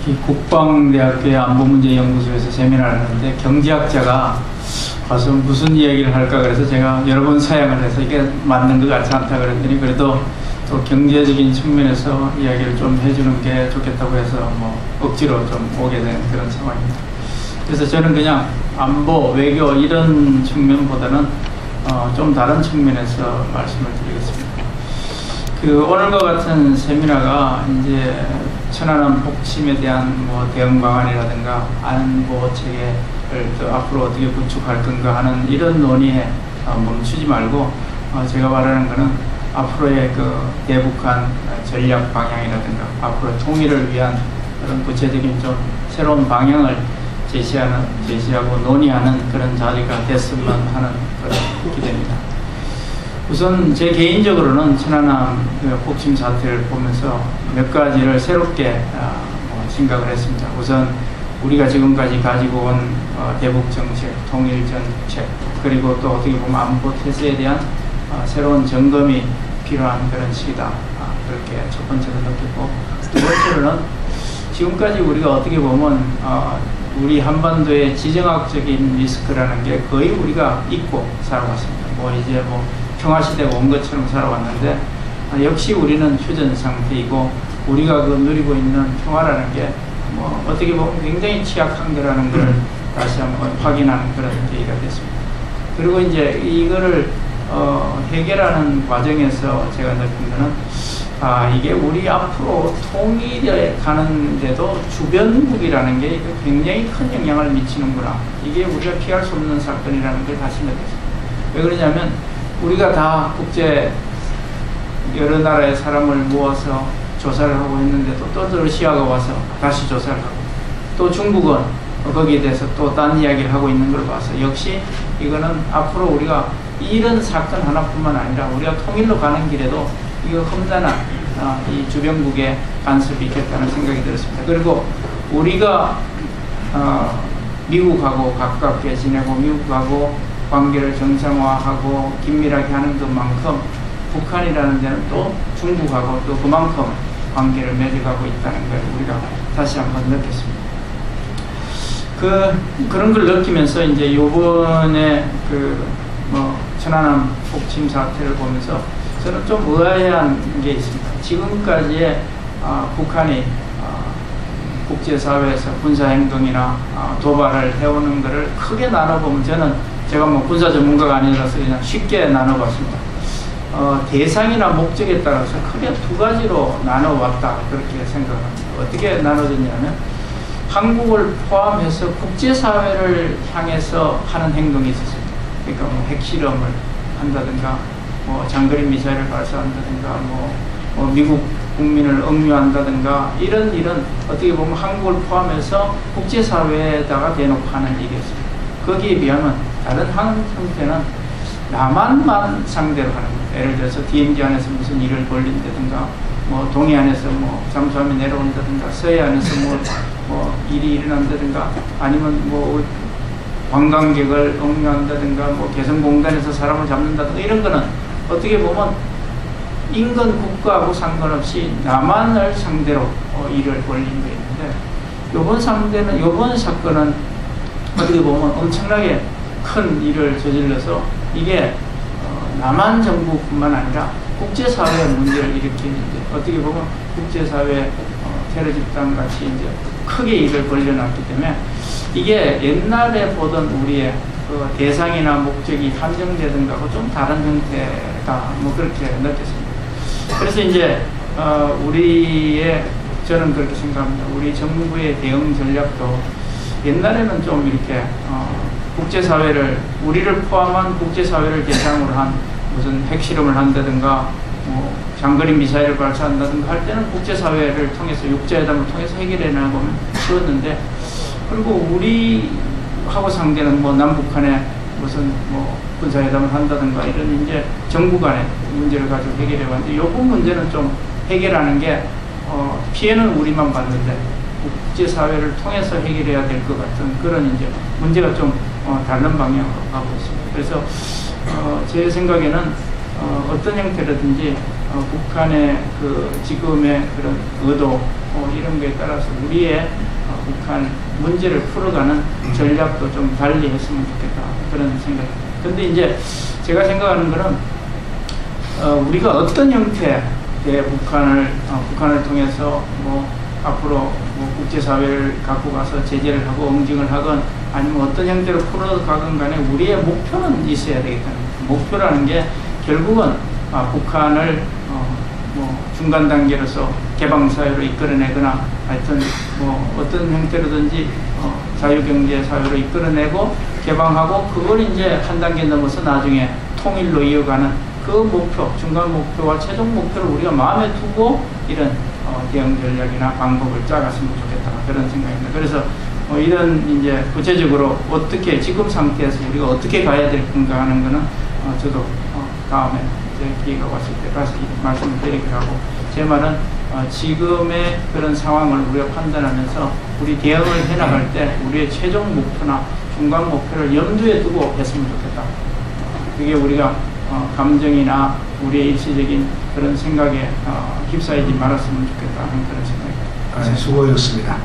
이 국방대학교의 안보문제연구소에서 세미나를 하는데 경제학자가 와서 무슨 이야기를 할까 그래서 제가 여러 번 사양을 해서 이게 맞는 것 같지 않다 그랬더니 그래도 또 경제적인 측면에서 이야기를 좀 해주는 게 좋겠다고 해서 뭐 억지로 좀 오게 된 그런 상황입니다. 그래서 저는 그냥 안보, 외교 이런 측면보다는 좀 다른 측면에서 말씀을 드리겠습니다. 오늘과 같은 세미나가 이제 천안함 폭침에 대한 뭐 대응 방안이라든가 안보 체계를 또 앞으로 어떻게 구축할 건가 하는 이런 논의에 멈추지 말고 제가 말하는 것은 앞으로의 대북한 전략 방향이라든가 앞으로 통일을 위한 그런 구체적인 좀 새로운 방향을 제시하고 논의하는 그런 자리가 됐으면 하는 그런 기대입니다. 우선 제 개인적으로는 천안함 폭침 사태를 보면서 몇 가지를 새롭게 생각을 했습니다. 우선 우리가 지금까지 가지고 온 대북 정책, 통일 정책, 그리고 또 어떻게 보면 안보 태세에 대한 새로운 점검이 필요한 그런 시기다. 그렇게 첫 번째로 느꼈고, 두 번째로는 지금까지 우리가 어떻게 보면 우리 한반도의 지정학적인 리스크라는 게 거의 우리가 잊고 살아왔습니다. 이제 평화시대가 온 것처럼 살아왔는데 역시 우리는 휴전 상태이고 우리가 누리고 있는 평화라는 게 어떻게 보면 굉장히 취약한 거라는 걸 다시 한번 확인하는 그런 계기가 됐습니다. 그리고 이제 이거를 해결하는 과정에서 제가 느낀 거는 이게 우리 앞으로 통일에 가는데도 주변국이라는 게 굉장히 큰 영향을 미치는구나. 이게 우리가 피할 수 없는 사건이라는 걸 다시 느꼈습니다. 왜 그러냐면 우리가 다 국제 여러 나라의 사람을 모아서 조사를 하고 있는데도 또 러시아가 와서 다시 조사를 하고 또 중국은 거기에 대해서 또 딴 이야기를 하고 있는 걸 봐서 역시 이거는 앞으로 우리가 이런 사건 하나뿐만 아니라 우리가 통일로 가는 길에도 이거 험난한 이 주변국의 간섭이 있겠다는 생각이 들었습니다. 그리고 우리가 미국하고 가깝게 지내고 미국하고 관계를 정상화하고 긴밀하게 하는 것만큼 북한이라는 데는 또 중국하고 또 그만큼 관계를 맺어가고 있다는 걸 우리가 다시 한번 느꼈습니다. 그런 걸 느끼면서 이제 요번에 천안함 폭침 사태를 보면서 저는 좀 의아해한 게 있습니다. 지금까지의 북한이 국제사회에서 군사행동이나 도발을 해오는 것을 크게 나눠보면 제가 군사 전문가가 아니라서 그냥 쉽게 나눠봤습니다. 대상이나 목적에 따라서 크게 두 가지로 나눠왔다 그렇게 생각합니다. 어떻게 나눠졌냐면 한국을 포함해서 국제사회를 향해서 하는 행동이 있었습니다. 그러니까 핵실험을 한다든가 장거리 미사일을 발사한다든가 미국 국민을 억류한다든가 이런 어떻게 보면 한국을 포함해서 국제사회에다가 대놓고 하는 일이었습니다. 거기에 비하면 다른 한 형태는 남한만 상대로 하는 거예요. 예를 들어서 DMZ 안에서 무슨 일을 벌린다든가 동해안에서 잠수함이 내려온다든가 서해안에서 일이 일어난다든가 아니면 관광객을 억류한다든가 개성공단에서 사람을 잡는다든가 이런 거는 어떻게 보면 인근 국가하고 상관없이 남한을 상대로 일을 벌린 게 있는데 이번 사건은 어떻게 보면 엄청나게 큰 일을 저질러서 이게 남한 정부뿐만 아니라 국제사회의 문제를 일으키는데 어떻게 보면 국제사회 테러 집단 같이 이제 크게 일을 벌려놨기 때문에 이게 옛날에 보던 우리의 대상이나 목적이 한정되던가 하고 좀 다른 형태다 그렇게 느꼈습니다. 그래서 이제 저는 그렇게 생각합니다. 우리 정부의 대응 전략도 옛날에는 좀 이렇게 국제사회를 우리를 포함한 국제사회를 대상으로 한 무슨 핵실험을 한다든가 장거리 미사일을 발사한다든가 할 때는 국제사회를 통해서 육자회담을 통해서 해결해 나가면 쉬웠는데 그리고 우리하고 상대는 남북한에 무슨 군사회담을 한다든가 이런 이제 정부 간의 문제를 가지고 해결해 왔는데 요번 문제는 좀 해결하는 게 피해는 우리만 받는데 국제사회를 통해서 해결해야 될 것 같은 그런 이제 문제가 좀 다른 방향으로 가고 있습니다. 그래서 제 생각에는 어떤 형태라든지 북한의 지금의 그런 의도 이런 거에 따라서 우리의 북한 문제를 풀어가는 전략도 좀 달리 했으면 좋겠다 그런 생각입니다. 근데 이제 제가 생각하는 거는 우리가 어떤 형태의 북한을 통해서 뭐 앞으로 뭐 국제사회를 갖고 가서 제재를 하고 응징을 하건 아니면 어떤 형태로 풀어가건 간에 우리의 목표는 있어야 되겠다는 거예요. 목표라는 게 결국은 북한을 뭐 중간 단계로서 개방사회로 이끌어내거나 하여튼 뭐 어떤 형태로든지 자유경제 사회로 이끌어내고 개방하고 그걸 이제 한 단계 넘어서 나중에 통일로 이어가는 그 목표, 중간 목표와 최종 목표를 우리가 마음에 두고 이런 대응 전략이나 방법을 짜갔으면 좋겠다 그런 생각입니다. 그래서 이런 이제 구체적으로 어떻게 지금 상태에서 우리가 어떻게 가야 될 건가 하는 거는 저도 다음에 이제 기회가 왔을 때 다시 말씀을 드리기로 하고 제 말은 지금의 그런 상황을 우리가 판단하면서 우리 대응을 해나갈 때 우리의 최종 목표나 중간 목표를 염두에 두고 했으면 좋겠다. 그게 우리가 감정이나 우리의 일시적인 그런 생각에 휩싸이지 말았으면 좋겠다 하는 그런 생각입니다. 수고하셨습니다.